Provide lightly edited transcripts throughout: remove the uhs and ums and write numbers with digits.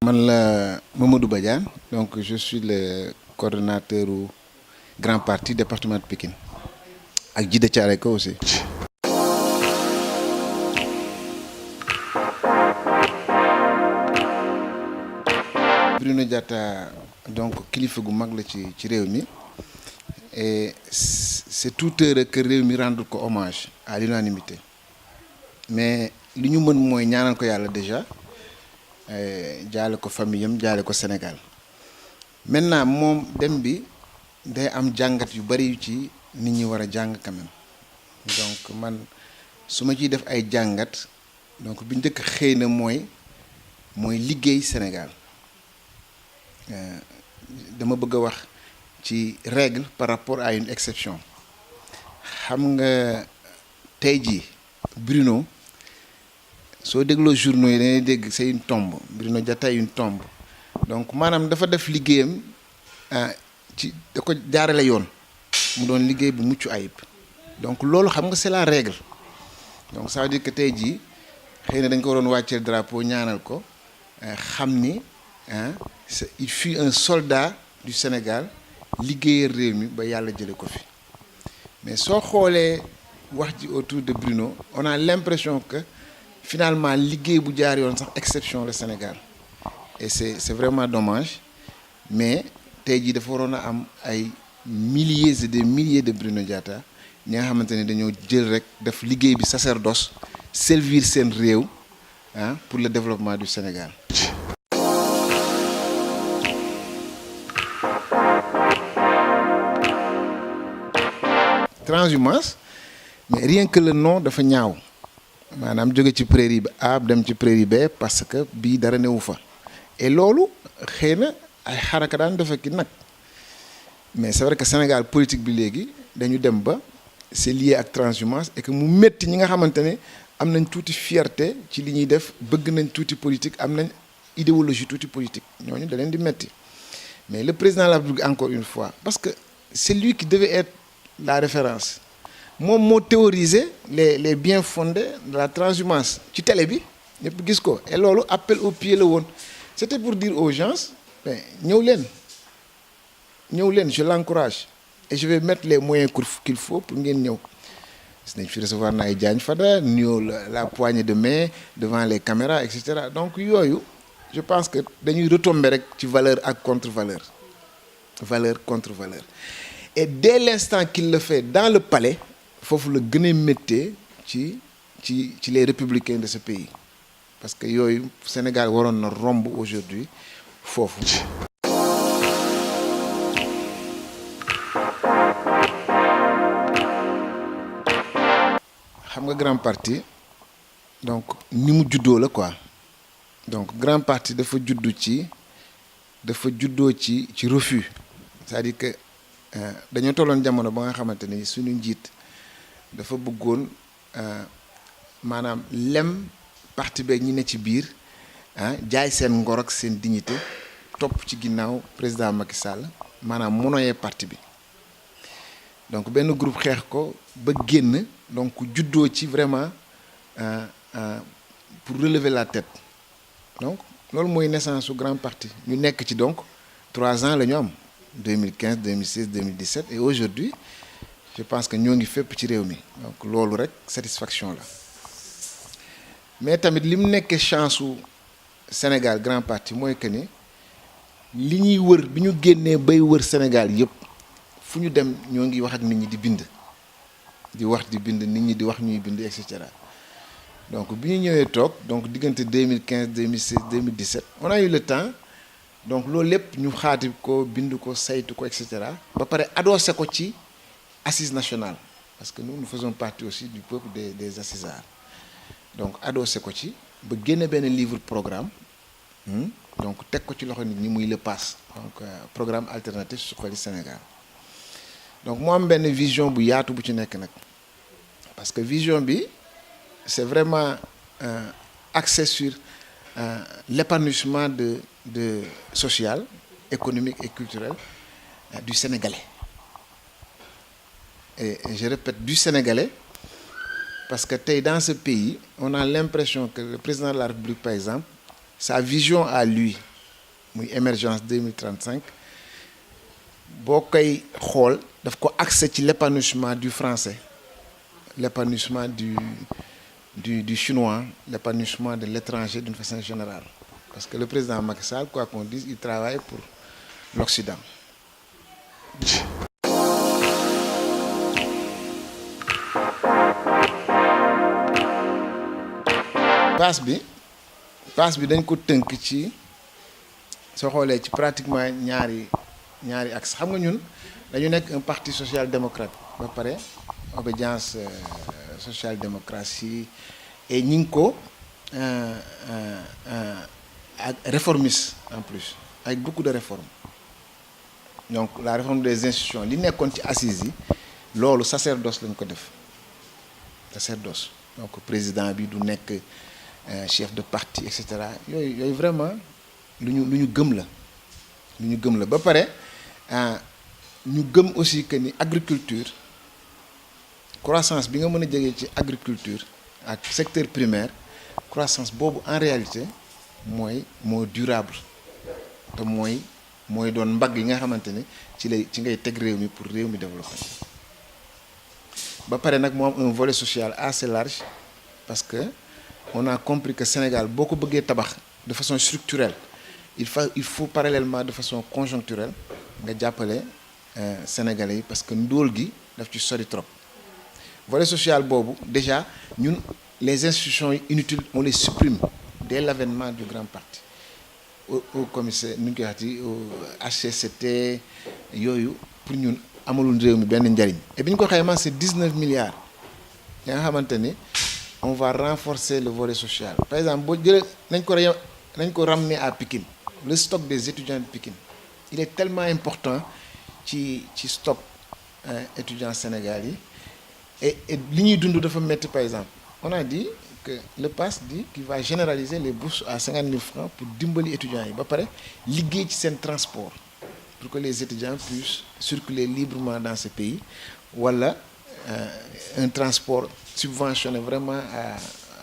Man la Mamadou Badiane, donc je suis le coordonnateur du Grand Parti département de Pikine ak Djiddah Thiaroye Kao aussi. Bruno Diatta donc kilifa gu mag la ci réew mi et c'est tout heureux que réew mi rendre ko hommage à l'unanimité mais li ñu mën mooy ñaanal ko yàlla déjà jaale ko famille am jaale ko Sénégal maintenant moom dem bi day am jàngat yu bari yu ci nit ñi war a jàng quand même donc man su ma ciy def ay jàngat donc bi njëkk xëy na mooy liggéey Sénégal dama bëgg a wax ci règle par rapport à une exception xam nga tey jii Bruno soo dégloo journaux yi dañuy dégg c'est une tombe Bruno Diatta une tombe donc maanaam dafa def liggéeyam ci da ko jaarale yoon mu doon liggéey bu mucc ayib donc loolu xam nga c'est la règle donc ça veut dire que tey jii xëy na dañ ko waroon wàcceel drapeau ñaanal ko xam ni il fut un soldat du Sénégal liggéeyal réew mi ba yàlla jële ko fi mais soo xoolee wax ji autour de Bruno on a l'impression que finalement liggéey bu jaar yoon sax exception le Sénégal et c'est vraiment dommage mais tey jii dafa waroon a am ay milliers et des milliers de Bruno Diatta ñi nga xamante ne dañoo jël rek def liggéey bi sacerdoce servir seen réew pour le développement du Sénégal. Transhumance mais rien que le nom dafa ñaaw maanaam jóge ci prairie bi A dem ci prairie B parce que bii dara newu fa et loolu xëy na ay xaraka daan dafa ki nag mais c'est vrai que Sénégal politique bi léegi dañu dem ba c'est lié ak transhumance et que mu métti ñi nga xamante ne am nañ tuuti fierté ci li ñuy def bëgg nañ tuuti politique am nañ idéologie tuuti politique ñooñu da leen di métti mais le président de la République encore une fois parce que c'est lui qui devait être la référence moom moo théorisé les biens fondés de la transhumance ci télé bi ñëpp gis ko et loolu appel au pied la woon c'était pour dire aux gens ben ñëw leen je l'encourage et je vais mettre les moyens qu'il faut pour ngeen ñëw gis nañ fi recevoir na ay Diagne Fada nuyoo la poignée de main devant les caméras et cetera donc yooyu je pense que dañuy retomber rek ci valeur ak contre-valeur et dès l'instant qu'il le fait dans le palais foofu la gën a méttee ci les républicains de ce pays parce que yooyu Sénégal waroon na romb aujourd'hui foofu. xam nga grand parti donc ni mu juddoo la quoi donc grand parti dafa juddoo ci refus c'est-à-dire que dañoo tolloon jamono ba nga xamante ni suñu njiit dafa bëggoon maanaam lem parti beeg ñi ne ci biir jaay seen ngor ak seen dignité topp ci ginnaaw président Macky Sall maanaam monoyee parti bi donc benn groupe xeex ko ba génn donc juddoo ci vraiment pour relever la tête donc loolu mooy naissance su grand parti ñu nekk ci donc 3 ans la ñu am 2015 2016 2017 et aujourd'hui je pense que ñoo ngi fépp ci réew mi donc loolu rek satisfaction la mais tamit li mu nekkee chance su Sénégal grand parti mooy que ni li ñuy wër bi ñu génnee bay wër Sénégal yëpp fu ñu dem ñoo ngi wax ak nit ñi di bind nit ñi di wax ñuy bind et cetera donc bi ñu ñëwee toog donc diggante 2015 2016 2017 on a eu le temps donc loolu lépp ñu xaati ko bind ko saytu ko et cetera ba pare adossé ko ci assise nationale parce que nous faisons partie aussi du peuple des assisards donc adossé ko ci ba génne benn livre programme donc teg ko ci loxo nit ñi muy le PAS donc programme alternatif suqali Sénégal donc mu am benn vision bu yaatu bu ci nekk nag parce que vision bi c'est vraiment axé sur l'épanouissement de social, économique et culturel du Sénégalais. Et je répète, du Sénégalais, parce que dans ce pays, on a l'impression que le président de la République, par exemple, sa vision à lui, muy émergence 2035 boo koy xool daf ko accès ci l'épanouissement du français, l'épanouissement du chinois, l'épanouissement de l'étranger d'une façon générale. Parce que le président Macky Sall, quoi qu'on dise, il travaille pour l'Occident. passe bi dañ ko tënk ci soo xoolee ci pratiquement ñaari axe xam nga ñun dañu nekk un parti social-démocrate ba pare obédience social-démocratie et ñi ngi ko ak réformiste en plus avec beaucoup de réformes. Donc la réforme des institutions li nekkoon ci assises yi loolu sacerdoce lañ ko def sacerdoce. Donc président bi du nekk chef de parti et cetera yooyu vraiment lu ñu gëm la ba pare ñu gëm aussi que ni agriculture croissance bi nga mën a jegee ci agriculture ak secteur primaire croissance boobu en réalité moo durable te mooy doon mbagg yi nga xamante ne ci ngay teg réew mi pour réew mi développer ba pare nag moo am un volet social assez large parce que on a compris que Sénégal boo ko bëggee tabax de façon structurelle il faut parallèlement de façon conjoncturelle nga jàppale Sénégalais yi parce que ndóol gi daf ci sori trop volet social boobu déjà ñun les institutions inutiles on les supprime dès l'avènement du grand parti au commissaire nu ñu koy waxati au HCCT yooyu pour ñun amalul réew mi benn njariñ et bi ñu ko xaymaa c'est 19 milliards ya nga xamante ni on va renforcer le volet social par exemple boo jëlee nañ ko ramener à Pikine le stock des étudiants de Pikine il est tellement important ci stock étudiants Sénégal yi et li ñuy dund dafa métti par exemple on a dit que le PAS dit qu'il va généraliser les bourses à 50 000 francs pour dimbali étudiants yi ba pare liggéey ci seen transport pour que les étudiants puissent circuler librement dans ce pays wala un transport subventionné vraiment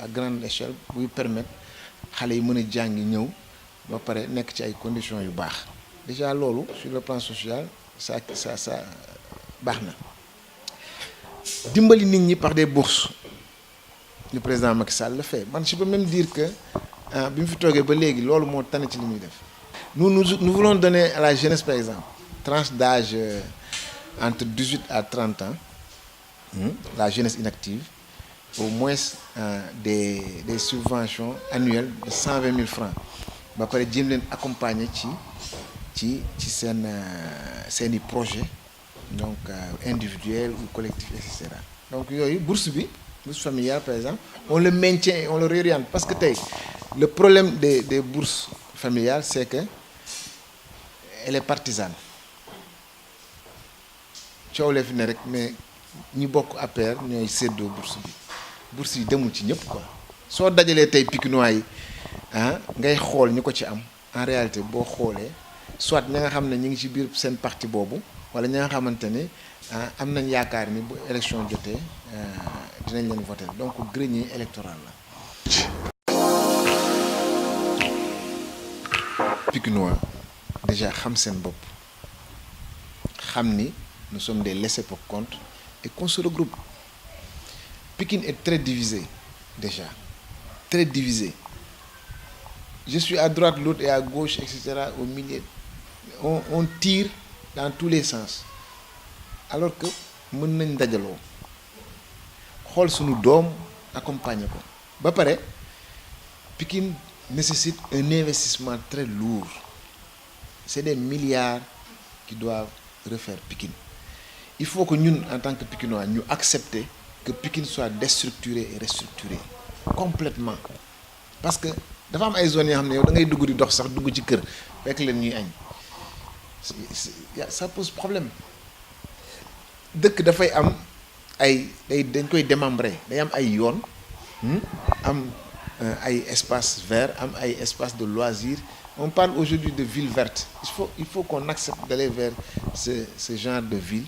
à grande échelle buy permettre xale yi mën a jàngi ñëw ba pare nekk ci ay conditions yu baax déjà loolu sur le plan social ça baax na dimbali nit ñi par des bourses le président Macky Sall le fait man je peux même dire que bi mu fi toogee ba léegi loolu moo tane ci li muy def nous voulons donner à la jeunesse par exemple tranche d'âge entre 18 à 30 ans la jeunesse inactive au moins des subventions annuelles de 120 000 francs ba pare jéem leen accompagner ci seeni projet donc individuel ou collectif et cetera donc yooyu bourse familiale par exemple on le maintient et on le réoriente parce que tey le problème des bourses familiales c'est que elle est partisane coow lee fi ne rek mais ñi bokk APR ñooy séddoo bourse yi demul ci ñëpp quoi soo dajalee tey Pikinois yi ngay xool ñu ko ci am en réalité boo xoolee soit ña nga xam ne ñi ngi ci biir seen parti boobu wala ña nga xamante ni am nañ yaakaar ni bu élection jotee dinañ leen voter donc grenier électoral la. Pikinois déjà xam seen bopp xam ni nous sommes des laissés-pour-compte et qu'on se regroupe. Pikine est très divisé déjà très divisé je suis à droite l'autre est à gauche etc. au milieu on tire dans tous les sens alors que mën nañ dajaloo xool suñu doom accompagner ko ba pare Pikine nécessite un investissement très lourd c'est des milliards qui doivent refaire Pikine il faut que ñun en tant que Pikinois ñu accepter que Pikine soit déstructuré et restructuré complètement parce que dafa am ay zones yoo xam ne yow da ngay dugg di dox sax dugg ci kër fekk leen ñuy añ ça pose problème dëkk dafay am dañ koy démembrer day am ay yoon am ay espace vert am ay espace de loisirs on parle aujourd'hui de ville verte il faut qu'on accepte d'aller vers ce genre de ville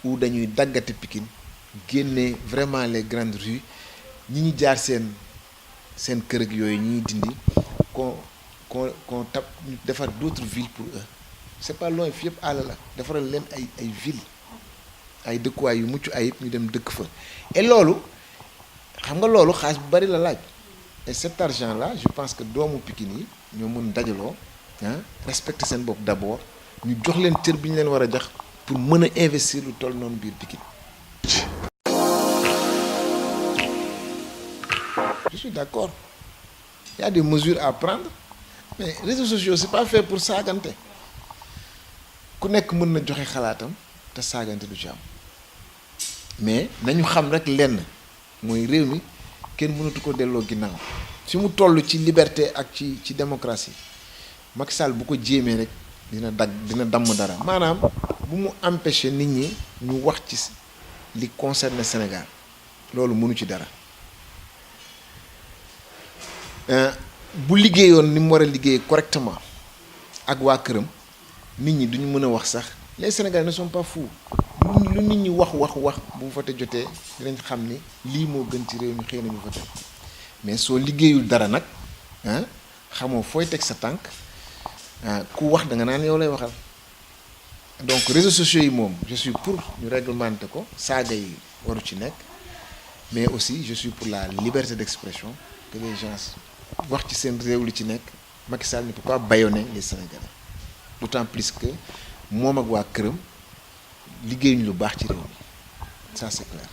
où dañuy daggate Pikine génne vraiment les grandes rues ñi ñu jaar seen kër ak yooyu ñuy dindi qu'on tape ñu defar d'autres villes pour eux c'est pas loin fii yëpp àll la defaral leen ay villes ay dëkkuwaay yu mucc ayib ñu dem dëkk fa et loolu xam nga loolu xaalis bu bari la laaj et cet argent là je pense que doomu Pikine yi ñoo mën dajaloo respecter seen bopp d'abord ñu jox leen cër bi ñu leen war a jox pour mën a investir lu toll noonu biir Pikine. Je suis d'accord il y a des mesures à prendre mais réseaux sociaux c'est pas fait pour saagante ku nekk mën na joxe xalaatam te saagante du ci am mais nañu xam rek lenn mooy réew mi kenn mënatu ko delloo ginnaaw fi mu toll ci liberté ak ci démocratie Macky Sall bu ko jéemee rek dina damm dara maanaam bu mu empêcher nit ñi ñu wax ci li concerne Sénégal loolu mënu ci dara bu liggéeyoon ni mu war a liggéey correctement ak waa këram nit ñi duñu mën a wax sax les Sénégalais ne sont pas fous lu nit ñi wax bu vote jotee dinañ xam ni lii moo gën ci réew mi xëy na ñu vote mais soo liggéeyul dara nag xamoo fooy teg sa tànk ku wax da nga naan yow lay waxal donc réseaux sociaux yi moom je suis pour ñu réglementer ko saaga yi waru ci nekk mais aussi je suis pour la liberté d'expression que les gens wax ci seen réew li ci nekk Macky Sall ne peut pas bâillonner les Sénégalais d'autant plus que moom ak waa këram liggéeyuñu lu baax ci réew mi ça c'est clair